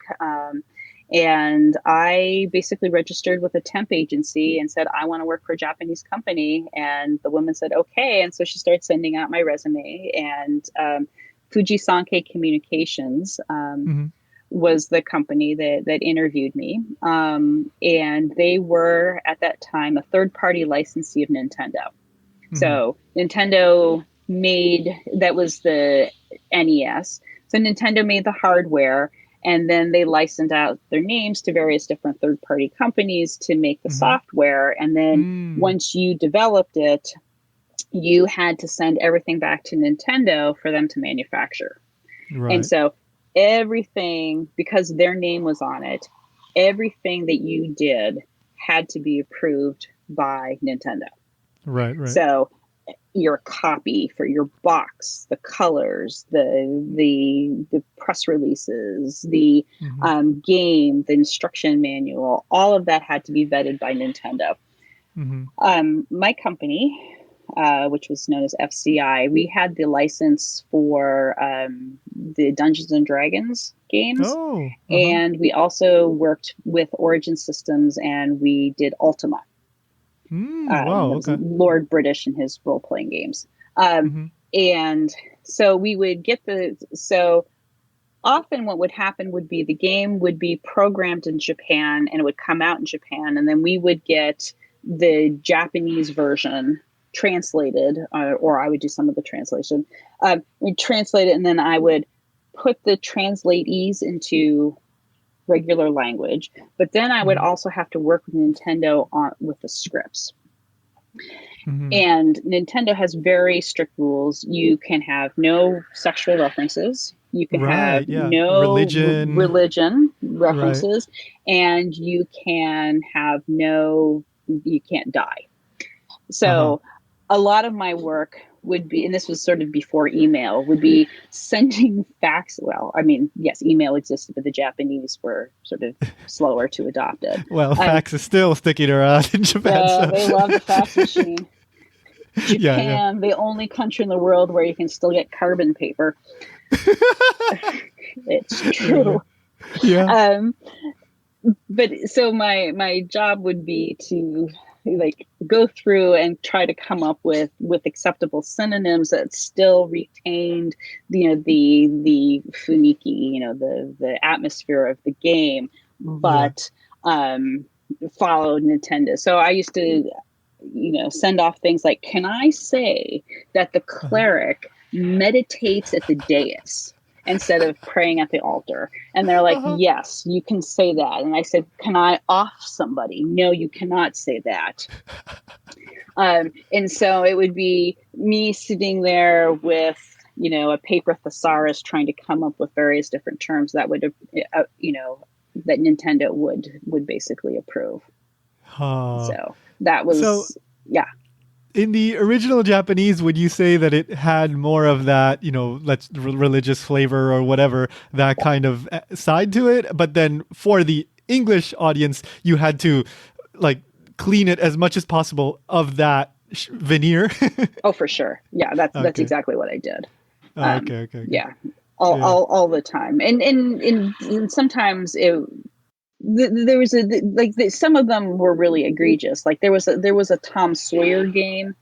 and I basically registered with a temp agency and said, I want to work for a Japanese company. And the woman said, okay. And so she started sending out my resume, and Fuji Sankei Communications Mm-hmm. was the company that interviewed me. And they were, at that time, a third-party licensee of Nintendo. So Nintendo that was the NES. So Nintendo made the hardware, and then they licensed out their names to various different third-party companies to make the software. And then once you developed it, you had to send everything back to Nintendo for them to manufacture. Right. And so everything, because their name was on it, everything that you did had to be approved by Nintendo. Right. So your copy for your box, the colors, the press releases, the game, the instruction manual, all of that had to be vetted by Nintendo. My company, which was known as FCI, we had the license for the Dungeons and Dragons games. And we also worked with Origin Systems, and we did Ultima. Wow. Okay. Lord British in his role-playing games. And so we would get so often what would happen would be the game would be programmed in Japan, and it would come out in Japan, and then we would get the Japanese version translated, or I would do some of the translation. We'd translate it, and then I would put the translatees into regular language, but then I would also have to work with Nintendo with the scripts. And Nintendo has very strict rules. You can have no sexual references. You can have no religion references, and you can have you can't die. So a lot of my work would be, and this was sort of before email, would be sending fax. Well, I mean, yes, email existed, but the Japanese were sort of slower to adopt it. Well, fax is still sticking around in Japan. They love the fax machine. Japan, the only country in the world where you can still get carbon paper. It's true. Yeah. But so my job would be to like go through and try to come up with acceptable synonyms that still retained the funiki, the atmosphere of the game, Yeah. but followed Nintendo. So I used to send off things like, can I say that the Uh-huh. cleric meditates at the dais instead of praying at the altar? And they're like, Uh-huh. yes, you can say that. And I said, can I off somebody? No, you cannot say that. And so it would be me sitting there with, a paper thesaurus trying to come up with various different terms that would, that Nintendo would basically approve. Huh. So that So was, yeah. in the original Japanese, would you say that it had more of that, let's religious flavor or whatever, that kind of side to it? But then for the English audience, you had to like clean it as much as possible of that veneer. Oh, for sure. Yeah, that's Okay. exactly what I did. Okay. Okay. Okay. Yeah, all, Yeah. all all the time, and sometimes there was some of them were really egregious. Like there was a Tom Sawyer game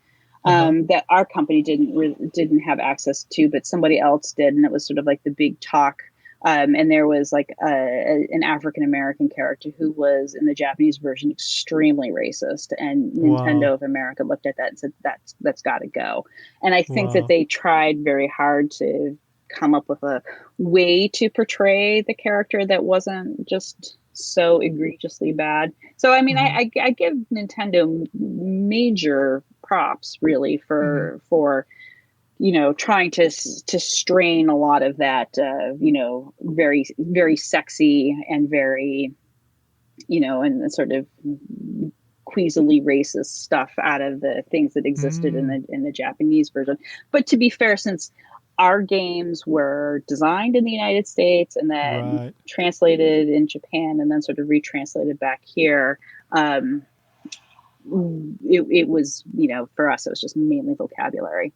Uh huh. that our company didn't have access to, but somebody else did, and it was sort of like the big talk. And there was like an African American character who was in the Japanese version extremely racist, and Nintendo Wow. of America looked at that and said that's got to go. And I think that Wow. they tried very hard to come up with a way to portray the character that wasn't just so egregiously bad. So I mean, Mm-hmm. I give Nintendo major props really Mm-hmm. for trying to strain a lot of that very very sexy and very and sort of queasily racist stuff out of the things that existed in Mm. the Japanese version. But to be fair, since our games were designed in the United States and then Right. translated in Japan and then sort of retranslated back here, um, it was for us it was just mainly vocabulary.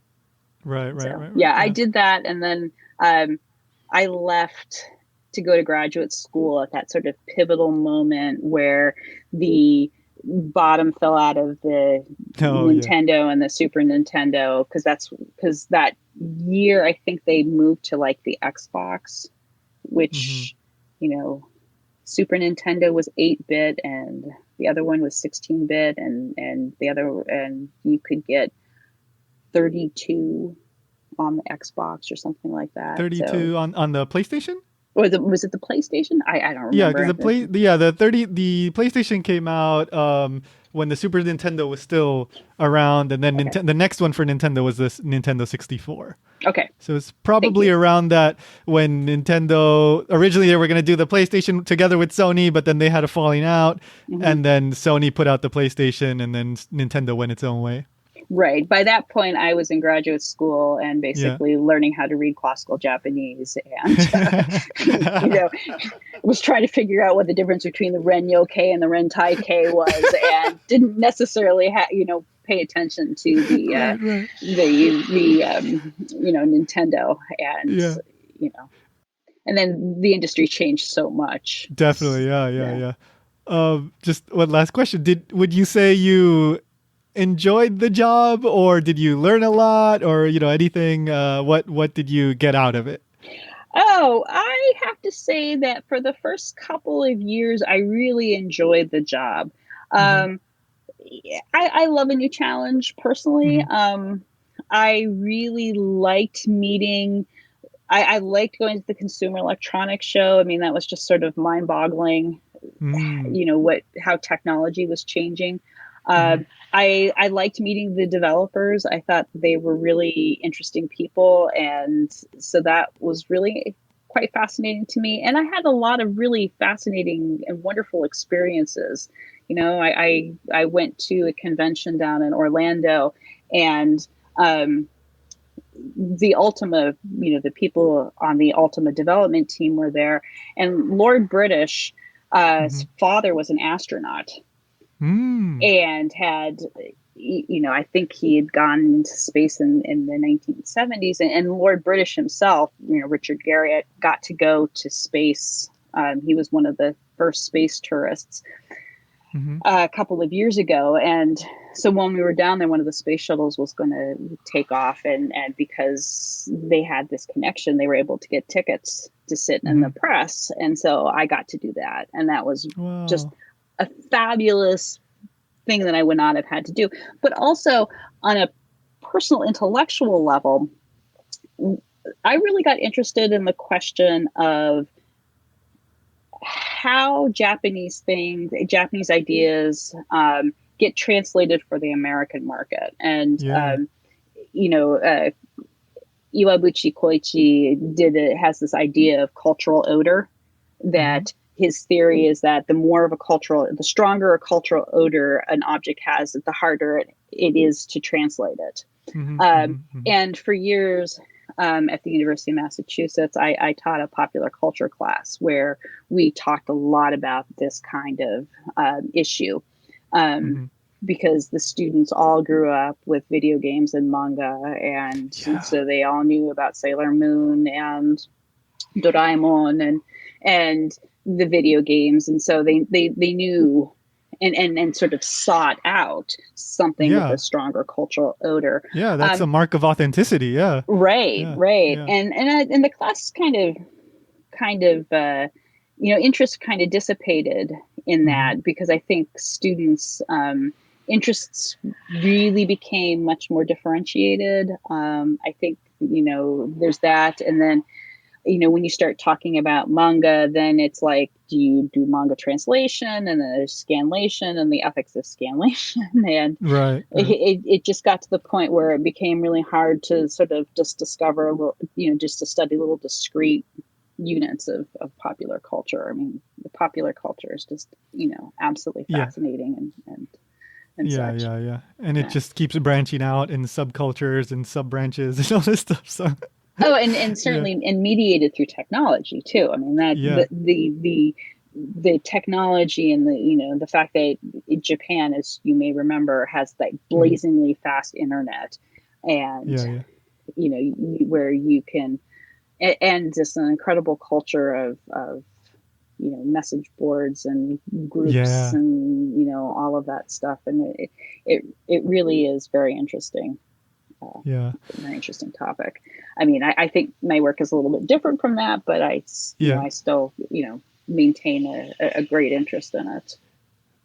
Right. Right. So Right. Right. yeah, I Yeah. did that, and then I left to go to graduate school at that sort of pivotal moment where the bottom fell out of the Oh yeah. Nintendo and the Super Nintendo, because that year I think they moved to like the Xbox, Mm-hmm. which you know Super Nintendo was 8-bit and the other one was 16-bit, and you could get 32 on the Xbox or something like that. So 32 on the PlayStation. was it the PlayStation? I don't Yeah, because remember. the PlayStation came out when the Super Nintendo was still around, and then Okay. the next one for Nintendo was this Nintendo 64. Okay. So it's Thank probably you. around that when Nintendo originally they were going to do the PlayStation together with Sony, but then they had a falling out, Hmm. and then Sony put out the PlayStation, and then Nintendo went its own way. Right. By that point, I was in graduate school and Yeah. basically learning how to read classical Japanese, and was trying to figure out what the difference between the Ren Yokai and the Ren Taikai was, and didn't necessarily pay attention to Right. Right. Nintendo, and Yeah. you know and then the industry changed so much. Definitely. Yeah. Yeah. Yeah. Yeah. Just one last question. Would you say you enjoyed the job, or did you learn a lot, or anything? What did you get out of it? Oh, I have to say that for the first couple of years, I really enjoyed the job. Mm-hmm. Um, I love a new challenge personally. Mm-hmm. I really liked meeting. I liked going to the Consumer Electronics Show. I mean, that was just sort of mind-boggling, Mm-hmm. how technology was changing. Mm-hmm. I liked meeting the developers. I thought they were really interesting people, and so that was really quite fascinating to me. And I had a lot of really fascinating and wonderful experiences. I went to a convention down in Orlando, and the Ultima, the people on the Ultima development team were there, and Lord British, Mm-hmm. father was an astronaut Mm. and had, I think he had gone into space in the 1970s, and Lord British himself, Richard Garriott, got to go to space. He was one of the first space tourists. a couple of years ago. And so when we were down there, one of the space shuttles was going to take off. And because they had this connection, they were able to get tickets to sit in the press. And so I got to do that. And that was just a fabulous thing that I would not have had to do. But also on a personal intellectual level, I really got interested in the question of how Japanese ideas get translated for the American market. And, Iwabuchi Koichi has this idea of cultural odor, that his theory is that the stronger a cultural odor an object has, the harder it is to translate it. And for years, at the University of Massachusetts, I taught a popular culture class where we talked a lot about this kind of issue, because the students all grew up with video games and manga, and so they all knew about Sailor Moon and Doraemon and the video games, and so they knew and sort of sought out something with a stronger cultural odor. Yeah, that's a mark of authenticity. Yeah. Right. Yeah. And the class kind of interest kind of dissipated in that, because I think students' interests really became much more differentiated. I think, there's that. And then, when you start talking about manga, then it's like, do you do manga translation, and then there's scanlation and the ethics of scanlation. And it just got to the point where it became really hard to sort of just discover, just to study little discrete units of popular culture. I mean, the popular culture is just, absolutely fascinating and such. Yeah. And it just keeps branching out in subcultures and sub-branches and all this stuff. So. Oh, and certainly and mediated through technology too. I mean, that the technology and the fact that Japan, as you may remember, has that blazingly fast internet, and where you can, and just an incredible culture of message boards and groups and all of that stuff, and it really is very interesting. Very interesting topic. I mean, I think my work is a little bit different from that, but I still maintain a great interest in it.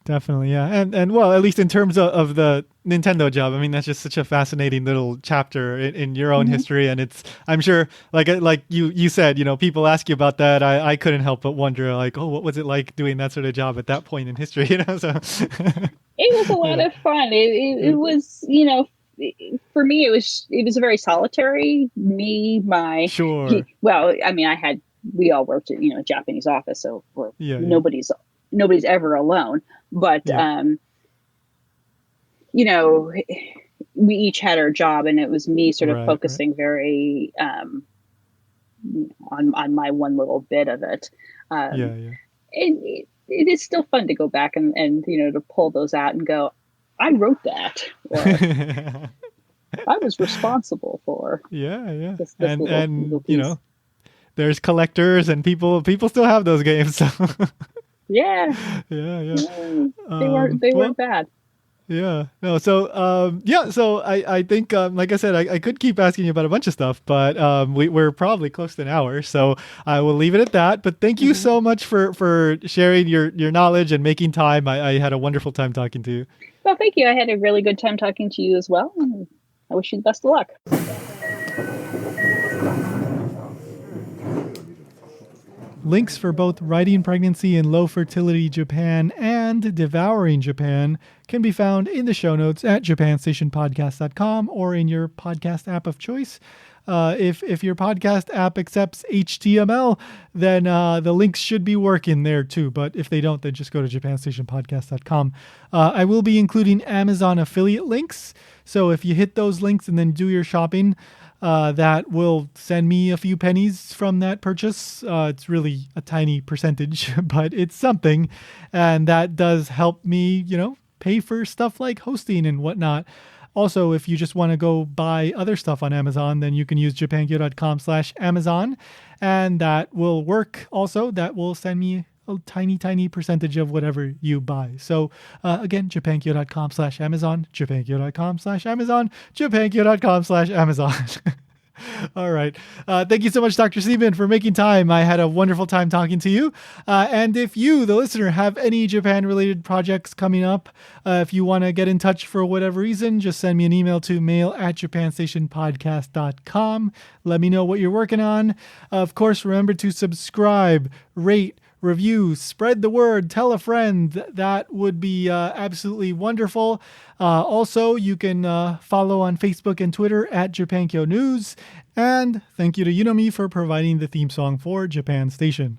Definitely, yeah, and well, at least in terms of the Nintendo job, I mean, that's just such a fascinating little chapter in your own history, and I'm sure, like you said, people ask you about that. I couldn't help but wonder, like, oh, what was it like doing that sort of job at that point in history? So it was a lot of fun. It was, for me, it was very solitary. Well, I mean, we all worked at a Japanese office, so nobody's ever alone. But we each had our job, and it was me sort of focusing very on my one little bit of it. And it is still fun to go back and to pull those out and go, I wrote that, or I was responsible for. This little there's collectors and people still have those games. So. Yeah. They weren't bad. Yeah. No. So So I think like I said, I could keep asking you about a bunch of stuff, but we're probably close to an hour, so I will leave it at that. But thank you so much for sharing your knowledge and making time. I had a wonderful time talking to you. Well, thank you. I had a really good time talking to you as well, and I wish you the best of luck. Links for both Writing Pregnancy in Low-Fertility Japan and Devouring Japan can be found in the show notes at japanstationpodcast.com or in your podcast app of choice. If your podcast app accepts HTML, then the links should be working there too. But if they don't, then just go to japanstationpodcast.com. I will be including Amazon affiliate links. So if you hit those links and then do your shopping, that will send me a few pennies from that purchase. It's really a tiny percentage, but it's something. And that does help me, pay for stuff like hosting and whatnot. Also, if you just want to go buy other stuff on Amazon, then you can use japankyo.com/Amazon, and that will work. Also, that will send me a tiny, tiny percentage of whatever you buy. So again, japankyo.com/Amazon, japankyo.com/Amazon, japankyo.com/Amazon. All right. Thank you so much, Dr. Seaman, for making time. I had a wonderful time talking to you. And if you, the listener, have any Japan-related projects coming up, if you want to get in touch for whatever reason, just send me an email to mail@japanstationpodcast.com. Let me know what you're working on. Of course, remember to subscribe, rate, review, spread the word, tell a friend. That would be absolutely wonderful. Also, you can follow on Facebook and Twitter at Japankyo News. And thank you to Unomi for providing the theme song for Japan Station.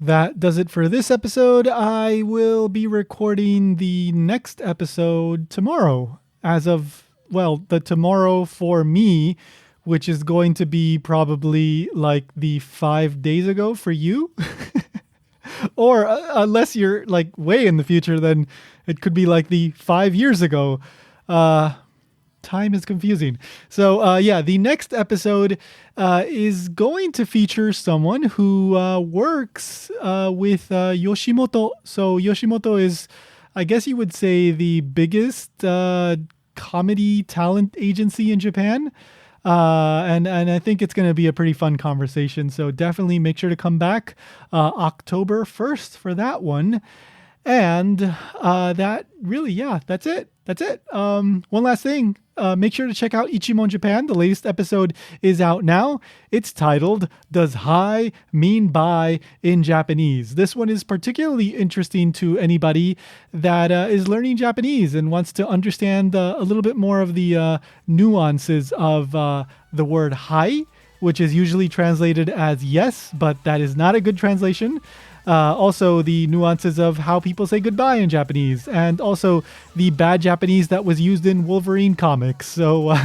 That does it for this episode. I will be recording the next episode tomorrow. As of, well, the tomorrow for me, which is going to be probably like the 5 days ago for you. Or unless you're like way in the future, then it could be like the 5 years ago. Time is confusing. So the next episode is going to feature someone who works with Yoshimoto. So Yoshimoto is, I guess you would say, the biggest comedy talent agency in Japan. And I think it's going to be a pretty fun conversation. So definitely make sure to come back October 1st for that one. And that really, that's it. One last thing. Make sure to check out Ichimon Japan. The latest episode is out now. It's titled, Does Hi Mean Bye in Japanese? This one is particularly interesting to anybody that is learning Japanese and wants to understand a little bit more of the nuances of the word hi, which is usually translated as yes, but that is not a good translation. Also, the nuances of how people say goodbye in Japanese, and also the bad Japanese that was used in Wolverine comics. So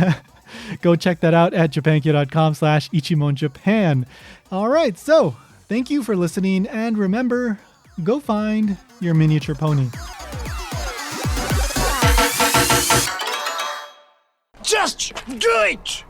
go check that out at japankyo.com/ichimonjapan. All right, so thank you for listening, and remember, go find your miniature pony. Just do it!